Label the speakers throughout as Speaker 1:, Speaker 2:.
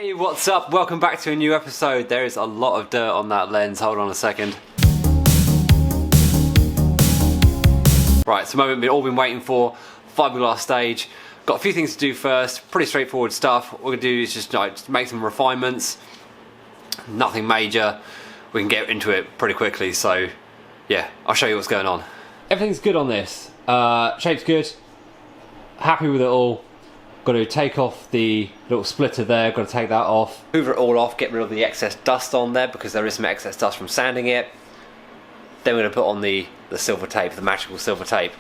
Speaker 1: Hey, what's up? Welcome back to a new episode. There is a lot of dirt on that lens. Hold on a second. Right, so the moment we've all been waiting for, fiberglass stage. Got a few things to do first, pretty straightforward stuff. What we're gonna do is just make some refinements. Nothing major. We can get into it pretty quickly, so yeah, I'll show you what's going on. Everything's good on this. Shape's good. Happy with it all. Got to take off the little splitter there, got to take that off. Hoover it all off, get rid of the excess dust on there because there is some excess dust from sanding it. Then we're going to put on the silver tape, the magical silver tape.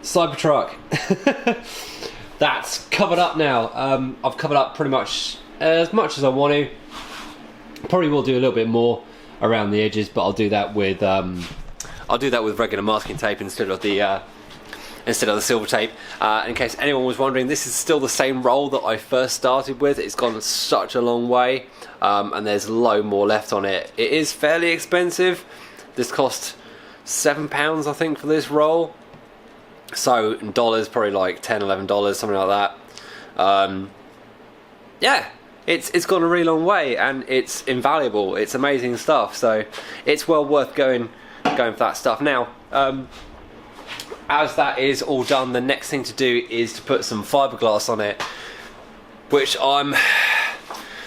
Speaker 1: Cybertruck. That's covered up now. I've covered up pretty much as I want to. Probably will do a little bit more around the edges, but I'll do that with regular masking tape instead of the silver tape. In case anyone was wondering, this is still the same roll that I first started with. It's gone such a long way, and there's a load more left on it. It is fairly expensive. This cost £7, I think, for this roll. So in dollars, probably like $10, $11, something like that. Yeah, it's gone a really long way, and it's invaluable. It's amazing stuff. So it's well worth going for that stuff. Now, as that is all done, the next thing to do is to put some fiberglass on it, which I'm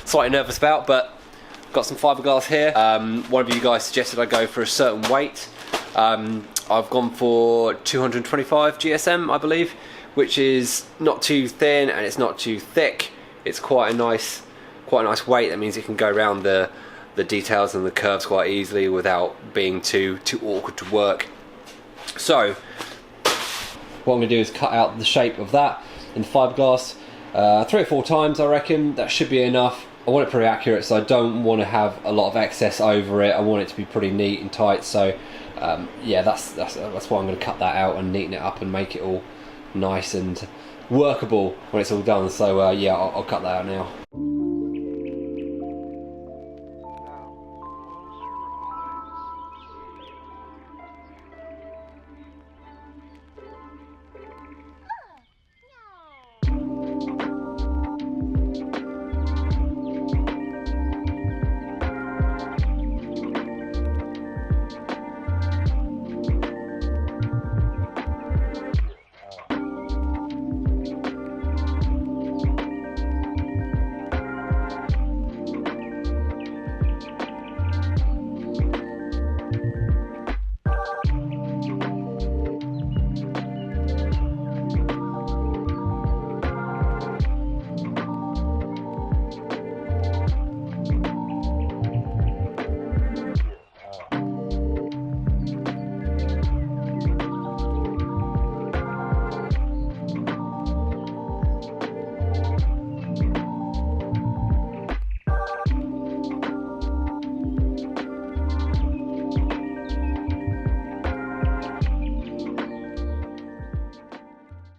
Speaker 1: slightly nervous about. But I've got some fiberglass here. One of you guys suggested I go for a certain weight. I've gone for 225 GSM, I believe, which is not too thin and it's not too thick. It's quite a nice weight. That means it can go around the details and the curves quite easily without being too awkward to work. So what I'm going to do is cut out the shape of that in fiberglass 3 or 4 times, I reckon. That should be enough. I want it pretty accurate, so I don't want to have a lot of excess over it. I want it to be pretty neat and tight. So yeah, that's why I'm going to cut that out and neaten it up and make it all nice and workable when it's all done. So yeah, I'll cut that out now.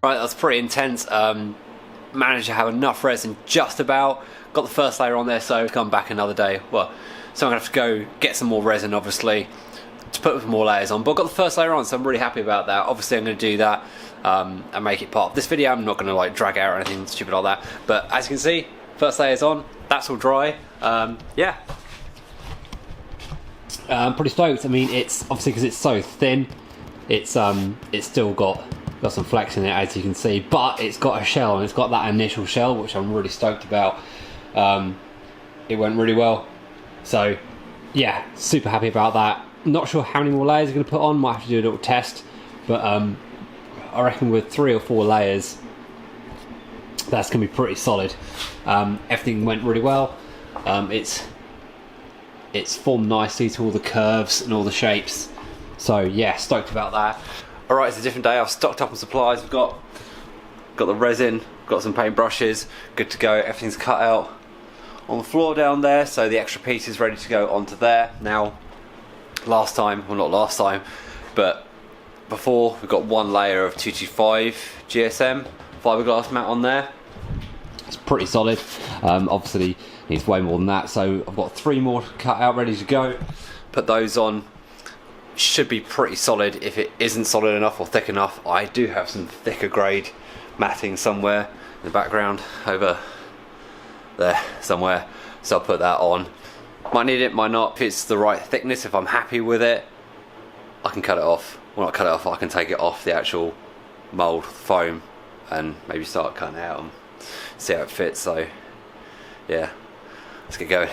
Speaker 1: Right, that's pretty intense. Managed to have enough resin just about. Got the first layer on there, so come back another day. Well, so I'm gonna have to go get some more resin, obviously, to put more layers on. But I've got the first layer on, so I'm really happy about that. Obviously, I'm gonna do that and make it part of this video. I'm not gonna like drag it out or anything stupid like that. But as you can see, first layer's on. That's all dry. Yeah. I'm pretty stoked. I mean, it's obviously because it's so thin. It's still got some flex in it, as you can see, but it's got a shell, and it's got that initial shell, which I'm really stoked about. It went really well, so yeah, super happy about that. Not sure how many more layers I'm going to put on. Might have to do a little test, but I reckon with 3 or 4 layers, that's going to be pretty solid. Everything went really well. It's formed nicely to all the curves and all the shapes. So yeah, stoked about that. Alright, it's a different day. I've stocked up on supplies. We've got the resin, got some paint brushes, good to go. Everything's cut out on the floor down there, so the extra piece is ready to go onto there. Now, last time, well not last time, but before, we've got 1 layer of 225 GSM fiberglass mat on there. It's pretty solid. Obviously needs way more than that, so I've got 3 more cut out ready to go. Put those on. Should be pretty solid. If it isn't solid enough or thick enough, I do have some thicker grade matting somewhere in the background over there somewhere, so I'll put that on. Might need it, might not. If it's the right thickness, if I'm happy with it, I can cut it off. Well, not cut it off, I can take it off the actual mould foam and maybe start cutting it out and see how it fits. So yeah, let's get going.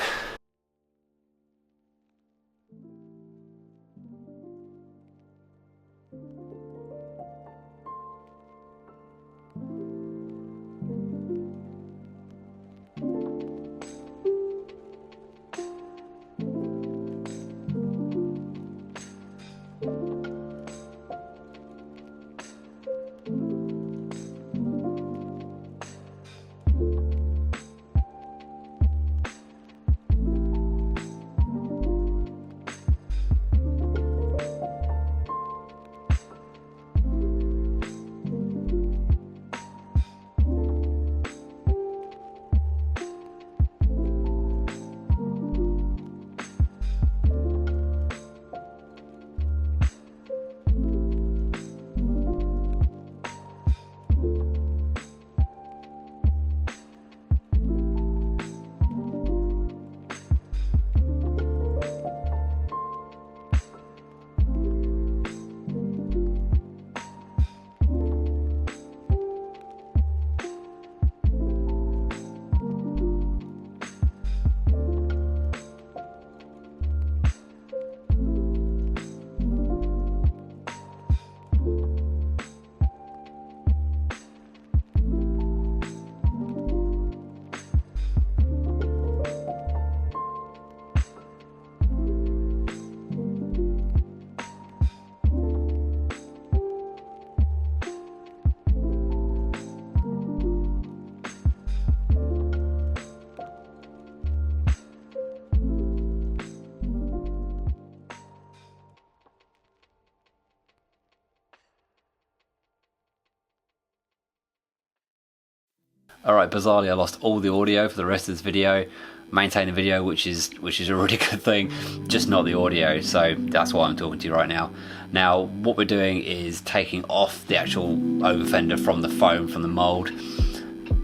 Speaker 1: Alright, bizarrely I lost all the audio for the rest of this video. Maintain the video, which is a really good thing, just not the audio, so that's why I'm talking to you right now. Now, what we're doing is taking off the actual overfender from the foam, from the mould.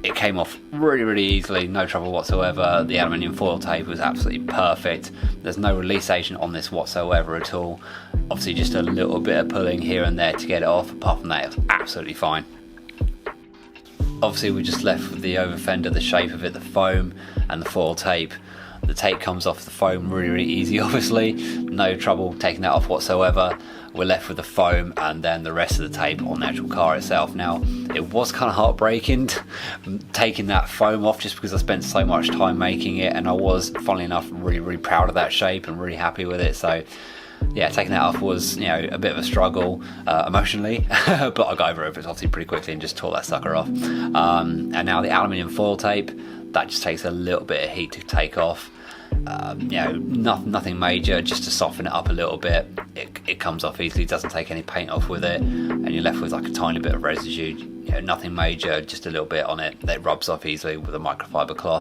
Speaker 1: It came off really easily, no trouble whatsoever. The aluminium foil tape was absolutely perfect. There's no release agent on this whatsoever at all. Obviously just a little bit of pulling here and there to get it off. Apart from that, it was absolutely fine. Obviously we're just left with the overfender, the shape of it, the foam and the foil tape. The tape comes off the foam really easy, obviously. No trouble taking that off whatsoever. We're left with the foam and then the rest of the tape on the actual car itself. Now, it was kind of heartbreaking taking that foam off just because I spent so much time making it, and I was, funnily enough, really proud of that shape and really happy with it. So yeah, taking that off was, you know, a bit of a struggle emotionally, but I got over it obviously pretty quickly and just tore that sucker off. And now the aluminium foil tape, that just takes a little bit of heat to take off. You know, nothing major, just to soften it up a little bit. It comes off easily, doesn't take any paint off with it, and you're left with like a tiny bit of residue, you
Speaker 2: you know, nothing major, just a little bit on it that rubs off easily with a microfiber cloth.